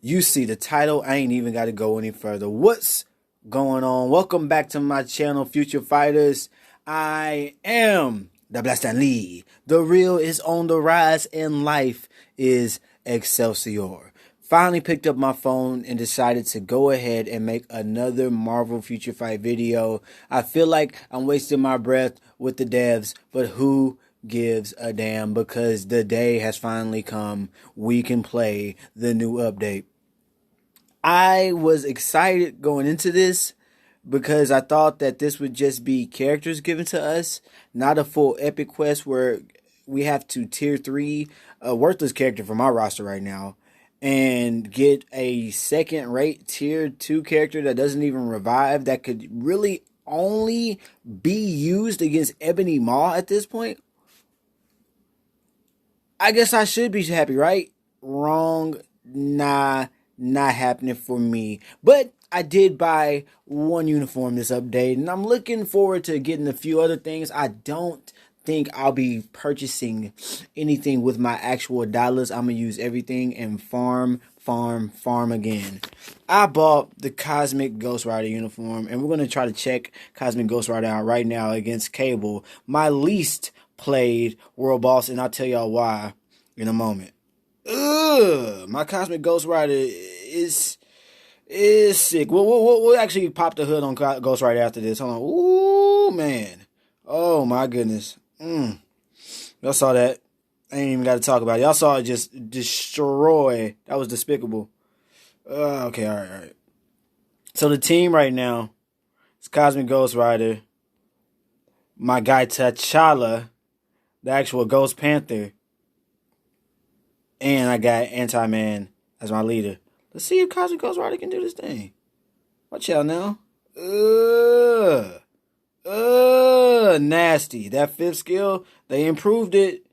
You see the title. I ain't even got to go any further. What's going on? Welcome back to my channel, Future Fighters. I am TheBlackStanLee. The real is on the rise and life is Excelsior. Finally picked up my phone and decided to go ahead and make another Marvel Future Fight video. I feel like I'm wasting my breath with the devs, but who gives a damn, because the day has finally come. We can play the new update. I was excited going into this because I thought that this would just be characters given to us, not a full epic quest where we have to tier 3 a worthless character from our roster right now and get a second rate tier 2 character that doesn't even revive, that could really only be used against Ebony Maw at this point. I guess I should be happy, right? Wrong. Nah, not happening for me. But I did buy one uniform this update, and I'm looking forward to getting a few other things. I don't think I'll be purchasing anything with my actual dollars. I'm going to use everything and farm again. I bought the Cosmic Ghost Rider uniform, and we're going to try to check Cosmic Ghost Rider out right now against Cable, my least played world boss, and I'll tell y'all why in a moment. My Cosmic Ghost Rider is sick. We'll actually pop the hood on Ghost Rider after this. Hold on. Ooh, man. Oh, my goodness. Y'all saw that. I ain't even got to talk about it. Y'all saw it just destroy. That was despicable. Okay, all right. So the team right now is Cosmic Ghost Rider, my guy T'Challa, the actual Ghost Panther, and I got Anti-Man as my leader. Let's see if Cosmic Ghost Rider can do this thing. Watch out now. Nasty. That fifth skill, they improved it.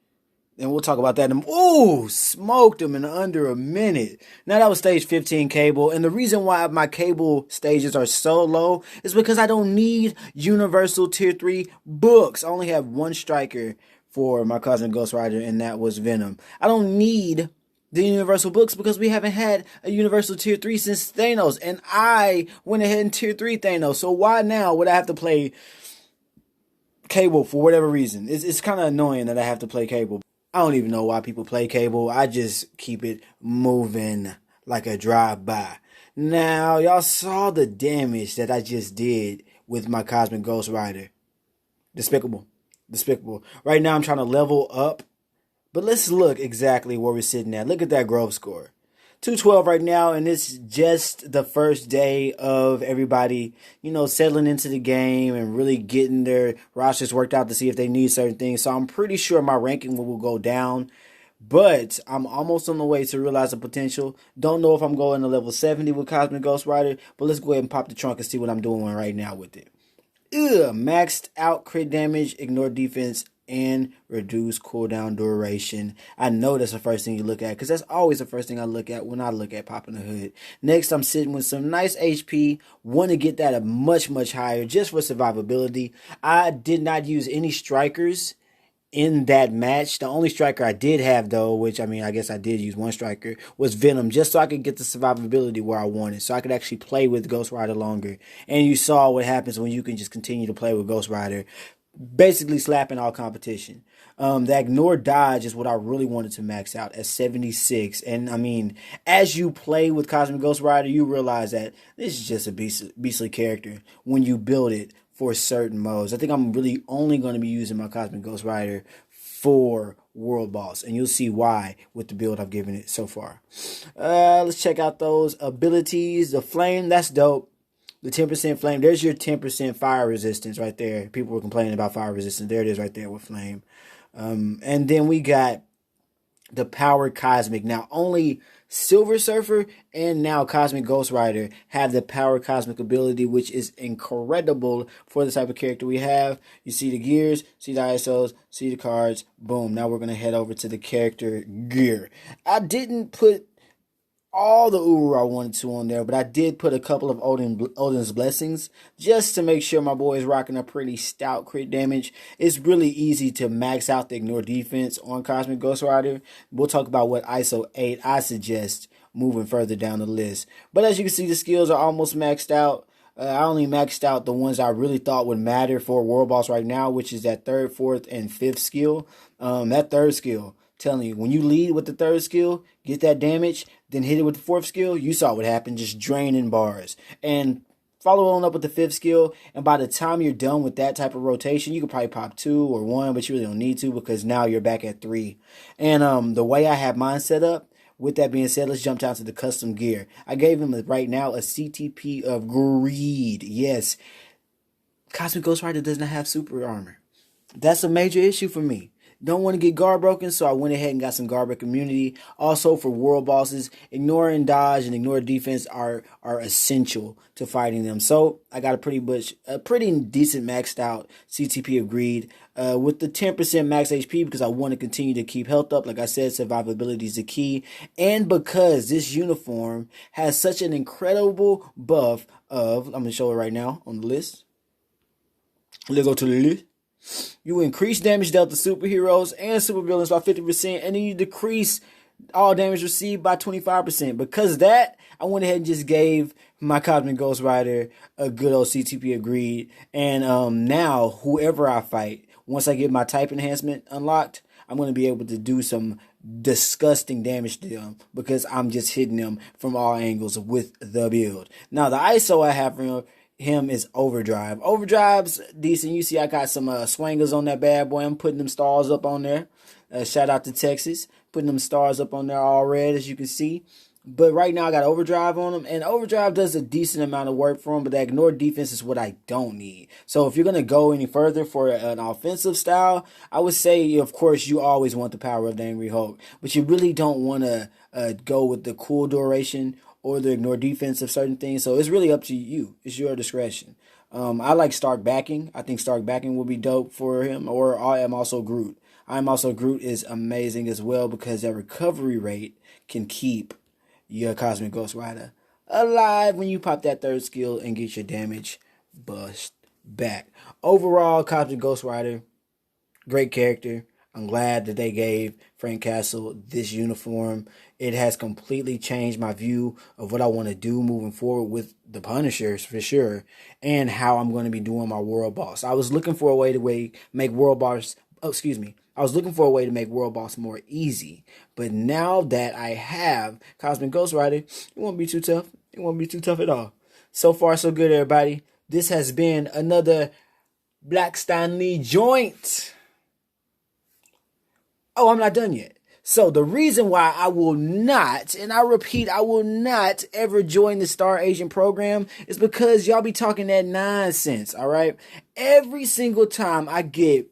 And we'll talk about that. Ooh, smoked him in under a minute. Now that was stage 15 Cable. And the reason why my Cable stages are so low is because I don't need Universal Tier 3 books. I only have one striker for my Cosmic Ghost Rider, and that was Venom. I don't need the Universal books because we haven't had a Universal Tier 3 since Thanos. And I went ahead and Tier 3 Thanos. So why now would I have to play Cable for whatever reason? It's kind of annoying that I have to play Cable. I don't even know why people play Cable. I just keep it moving like a drive-by. Now, y'all saw the damage that I just did with my Cosmic Ghost Rider. Despicable. Right now, I'm trying to level up. But let's look exactly where we're sitting at. Look at that growth score. 212 right now, and it's just the first day of everybody, settling into the game and really getting their rosters worked out to see if they need certain things. So I'm pretty sure my ranking will go down, but I'm almost on the way to realize the potential. Don't know if I'm going to level 70 with Cosmic Ghost Rider, but let's go ahead and pop the trunk and see what I'm doing right now with it. Maxed out crit damage, ignore defense, and reduce cooldown duration. I know that's the first thing you look at, because that's always the first thing I look at when I look at popping the hood. Next, I'm sitting with some nice HP. Want to get that a much higher just for survivability. I did not use any strikers in that match. The only striker I did have, though, which, I guess I did use one striker, was Venom, just so I could get the survivability where I wanted, so I could actually play with Ghost Rider longer. And you saw what happens when you can just continue to play with Ghost Rider, basically slapping all competition. The ignore dodge is what I really wanted to max out at 76. And as you play with Cosmic Ghost Rider, you realize that this is just a beastly character when you build it for certain modes. I think I'm really only going to be using my Cosmic Ghost Rider for World Boss, and you'll see why with the build I've given it so far. Let's check out those abilities. The flame, that's dope. The 10% flame, there's your 10% fire resistance right there. People were complaining about fire resistance. There it is right there with flame. And then we got the power cosmic. Now, only Silver Surfer and now Cosmic Ghost Rider have the power cosmic ability, which is incredible for the type of character we have. You see the gears, see the ISOs, see the cards. Boom. Now we're going to head over to the character gear. I didn't put all the Uru I wanted to on there, but I did put a couple of Odin's Blessings just to make sure my boy is rocking a pretty stout crit damage. It's really easy to max out the ignore defense on Cosmic Ghost Rider. We'll talk about what ISO 8 I suggest moving further down the list. But as you can see, the skills are almost maxed out. I only maxed out the ones I really thought would matter for World Boss right now, which is that third, fourth, and fifth skill. That third skill, telling you, when you lead with the third skill, get that damage, then hit it with the fourth skill, you saw what happened, just draining bars. And follow on up with the fifth skill, and by the time you're done with that type of rotation, you could probably pop 2 or 1, but you really don't need to because now you're back at 3. And the way I have mine set up, with that being said, let's jump down to the custom gear. I gave him right now a CTP of Greed. Yes, Cosmic Ghost Rider does not have super armor. That's a major issue for me. Don't want to get guard broken, so I went ahead and got some guard break immunity. Also, for world bosses, ignore and dodge and ignore defense are essential to fighting them. So I got a pretty decent maxed out CTP of Greed with the 10% max HP because I want to continue to keep health up. Like I said, survivability is the key, and because this uniform has such an incredible buff of, I'm gonna show it right now on the list. Let's go to the list. You increase damage dealt to superheroes and supervillains by 50%, and then you decrease all damage received by 25%. Because of that, I went ahead and just gave my Cosmic Ghost Rider a good old CTP of Greed. And now, whoever I fight, once I get my type enhancement unlocked, I'm going to be able to do some disgusting damage to them because I'm just hitting them from all angles with the build. Now, the ISO I have for him is Overdrive. Overdrive's decent. You see I got some swangers on that bad boy. I'm putting them stars up on there. Shout out to Texas. Putting them stars up on there all red, as you can see. But right now I got Overdrive on them. And Overdrive does a decent amount of work for him. But that ignore defense is what I don't need. So if you're going to go any further for an offensive style, I would say, of course, you always want the power of the Angry Hulk. But you really don't want to go with the cool duration or the ignore defense of certain things. So it's really up to you. It's your discretion. I like Stark backing. I think Stark backing will be dope for him. Or I am also Groot. I am also Groot is amazing as well because that recovery rate can keep your Cosmic Ghost Rider alive when you pop that third skill and get your damage bust back. Overall, Cosmic Ghost Rider, great character. I'm glad that they gave Frank Castle this uniform. It has completely changed my view of what I want to do moving forward with the Punishers for sure, and how I'm going to be doing my World Boss. I was looking for a way to make World Boss. I was looking for a way to make World Boss more easy, but now that I have Cosmic Ghost Rider, it won't be too tough. It won't be too tough at all. So far, so good, everybody. This has been another TheBlackStanLee joint. Oh, I'm not done yet. So the reason why I will not, and I repeat, I will not ever join the Star Agent program is because y'all be talking that nonsense, all right? Every single time I get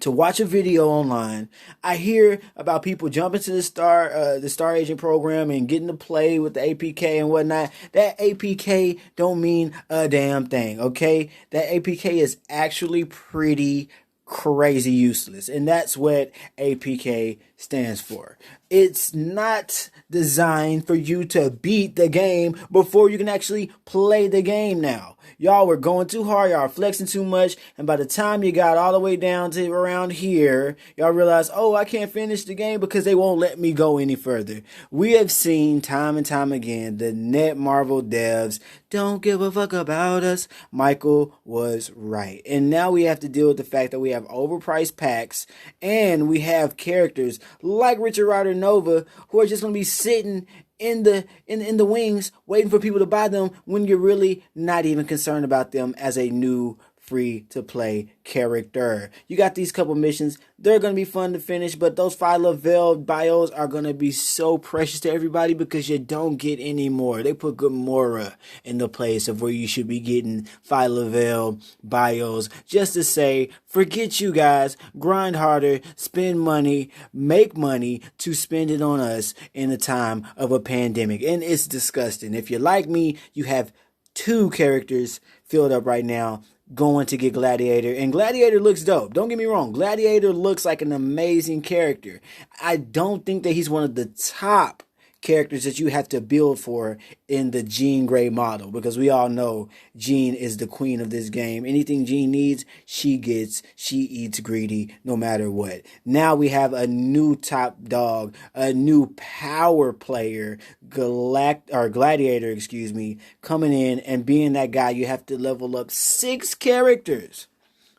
to watch a video online, I hear about people jumping to the Star Agent program and getting to play with the APK and whatnot. That APK don't mean a damn thing, okay? That APK is actually pretty crazy useless, and that's what APK stands for. It's not designed for you to beat the game before you can actually play the game. Now y'all were going too hard, y'all were flexing too much, and by the time you got all the way down to around here, y'all realize, oh, I can't finish the game because they won't let me go any further. We have seen time and time again the Netmarble devs don't give a fuck about us. Michael was right. And now we have to deal with the fact that we have overpriced packs and we have characters like Richard Rider Nova who are just going to be sitting in the wings waiting for people to buy them when you're really not even concerned about them as a new free to play character. You got these couple missions. They're going to be fun to finish, but those 5-level bios are going to be so precious to everybody because you don't get any more. They put Gamora in the place of where you should be getting 5-level bios just to say, forget you guys, grind harder, spend money, make money to spend it on us in a time of a pandemic. And it's disgusting. If you're like me, you have 2 characters filled up right now going to get Gladiator, and Gladiator looks dope. Don't get me wrong, Gladiator looks like an amazing character. I don't think that he's one of the top characters that you have to build for in the Jean Grey model, because we all know Jean is the queen of this game. Anything Jean needs, she gets. She eats greedy no matter what. Now we have a new top dog, a new power player, Gladiator, excuse me, coming in and being that guy. You have to level up 6 characters.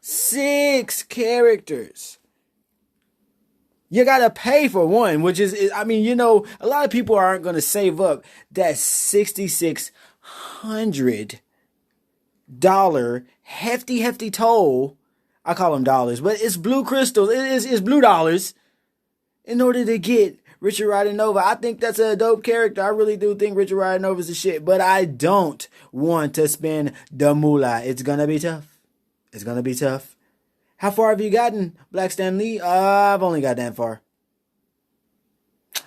6 characters. You gotta pay for one, which is, I mean, you know, a lot of people aren't gonna save up that $6,600 hefty toll. I call them dollars, but it's blue crystals. It's blue dollars in order to get Richard Rider Nova. I think that's a dope character. I really do think Richard Rider Nova is a shit, but I don't want to spend the moolah. It's gonna be tough. It's gonna be tough. How far have you gotten, BlackStanLee? I've only got that far.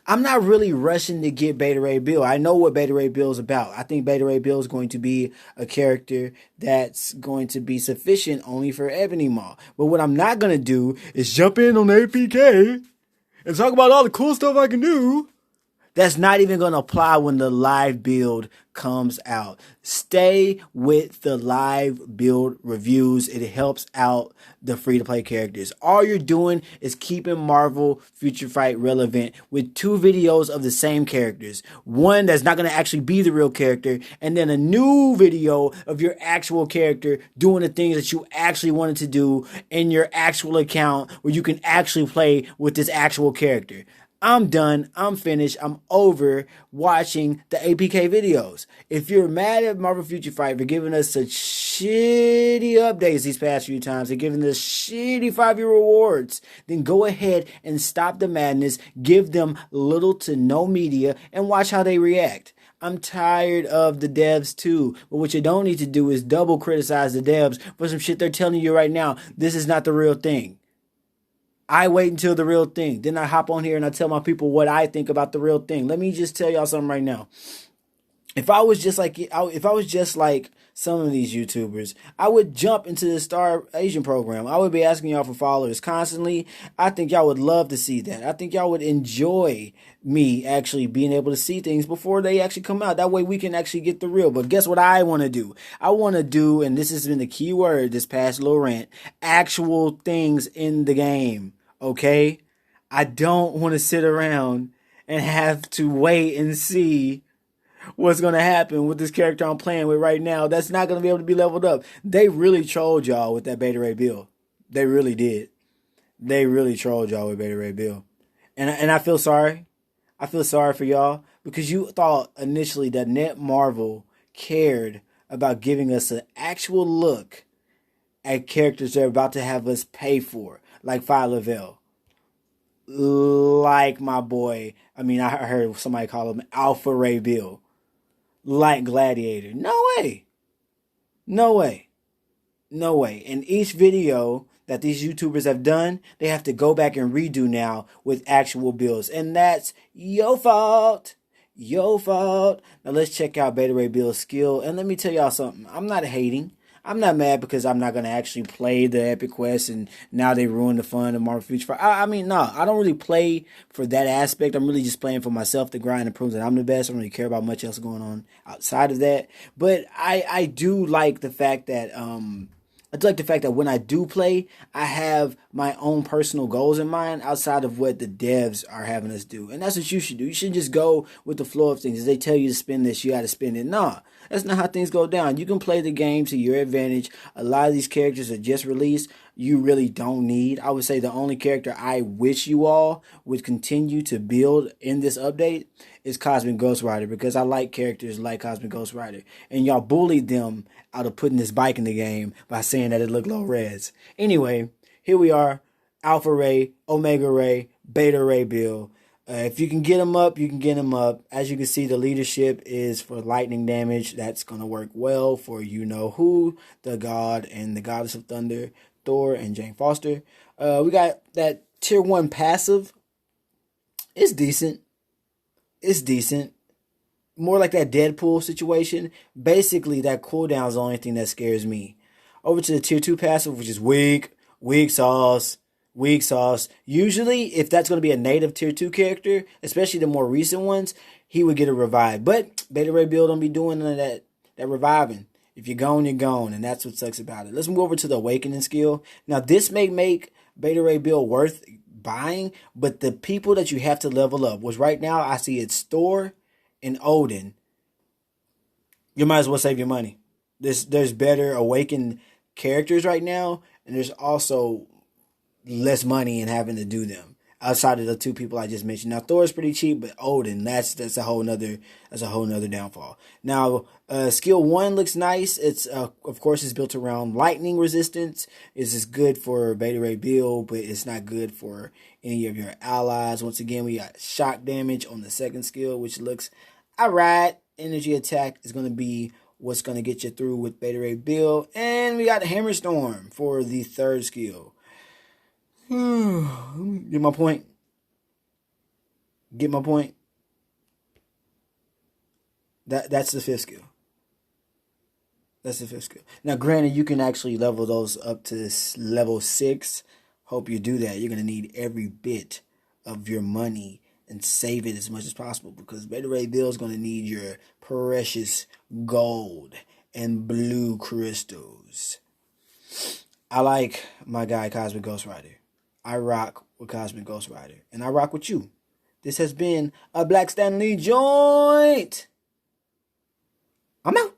I'm not really rushing to get Beta Ray Bill. I know what Beta Ray Bill is about. I think Beta Ray Bill is going to be a character that's going to be sufficient only for Ebony Maw. But what I'm not going to do is jump in on APK and talk about all the cool stuff I can do. That's not even going to apply when the live build comes out. Stay with the live build reviews. It helps out the free-to-play characters. All you're doing is keeping Marvel Future Fight relevant with 2 videos of the same characters. One that's not going to actually be the real character, and then a new video of your actual character doing the things that you actually wanted to do in your actual account where you can actually play with this actual character. I'm done. I'm finished. I'm over watching the APK videos. If you're mad at Marvel Future Fight for giving us such shitty updates these past few times and giving us shitty 5-year rewards, then go ahead and stop the madness, give them little to no media, and watch how they react. I'm tired of the devs too, but what you don't need to do is double criticize the devs for some shit they're telling you right now. This is not the real thing. I wait until the real thing. Then I hop on here and I tell my people what I think about the real thing. Let me just tell y'all something right now. If I was just like some of these YouTubers, I would jump into the Star Asian program. I would be asking y'all for followers constantly. I think y'all would love to see that. I think y'all would enjoy me actually being able to see things before they actually come out. That way we can actually get the real. But guess what I want to do? I want to do, and this has been the key word this past little rant, actual things in the game. Okay? I don't want to sit around and have to wait and see what's going to happen with this character I'm playing with right now. That's not going to be able to be leveled up. They really trolled y'all with that Beta Ray Bill. They really did. They really trolled y'all with Beta Ray Bill. And I feel sorry. I feel sorry for y'all because you thought initially that Netmarble cared about giving us an actual look at characters they're about to have us pay for, like Fire Lavelle, like my boy. I mean, I heard somebody call him Alpha Ray Bill, like Gladiator. No way. No way. No way. In each video that these YouTubers have done, they have to go back and redo now with actual builds. And that's your fault. Your fault. Now let's check out Beta Ray Bill's skill. And let me tell y'all something. I'm not hating. I'm not mad because I'm not going to actually play the Epic Quest and now they ruined the fun of Marvel Future Fight. I mean, no, I don't really play for that aspect. I'm really just playing for myself to grind and prove that I'm the best. I don't really care about much else going on outside of that. But I do like the fact that when I do play, I have my own personal goals in mind outside of what the devs are having us do. And that's what you should do. You shouldn't just go with the flow of things. If they tell you to spend this, you got to spend it. Nah, that's not how things go down. You can play the game to your advantage. A lot of these characters are just released. You really don't need. I would say the only character I wish you all would continue to build in this update is Cosmic Ghost Rider, because I like characters like Cosmic Ghost Rider. And y'all bullied them out of putting this bike in the game by saying that it looked low res. Anyway, here we are. Alpha Ray, Omega Ray, Beta Ray Bill. If you can get them up, you can get them up. As you can see, the leadership is for lightning damage. That's going to work well for you-know-who, the God and the Goddess of Thunder, Thor and Jane Foster. We got that tier 1 passive. It's decent. It's decent. More like that Deadpool situation. Basically, that cooldown is the only thing that scares me. Over to the tier 2 passive, which is weak sauce. Usually, if that's going to be a native tier 2 character, especially the more recent ones, he would get a revive. But Beta Ray Bill don't be doing none of that reviving. If you're gone, you're gone, and that's what sucks about it. Let's move over to the Awakening skill. Now, this may make Beta Ray Bill worth buying, but the people that you have to level up, which right now I see it's Thor and Odin, you might as well save your money. There's better awakened characters right now, and there's also less money in having to do them outside of the two people I just mentioned. Now Thor is pretty cheap, but Odin, that's a whole nother downfall. Now skill 1 looks nice. It's of course it's built around lightning resistance. It's good for Beta Ray Bill, but it's not good for any of your allies. Once again, we got shock damage on the second skill, which looks alright. Energy attack is going to be what's going to get you through with Beta Ray Bill, and we got Hammer Storm for the third skill. Get my point? Get my point? That's the fifth skill. That's the fifth skill. Now, granted, you can actually level those up to level 6. Hope you do that. You're going to need every bit of your money and save it as much as possible, because Beta Ray Bill is going to need your precious gold and blue crystals. I like my guy Cosmic Ghost Rider. I rock with Cosmic Ghost Rider, and I rock with you. This has been a TheBlackStanLee joint. I'm out.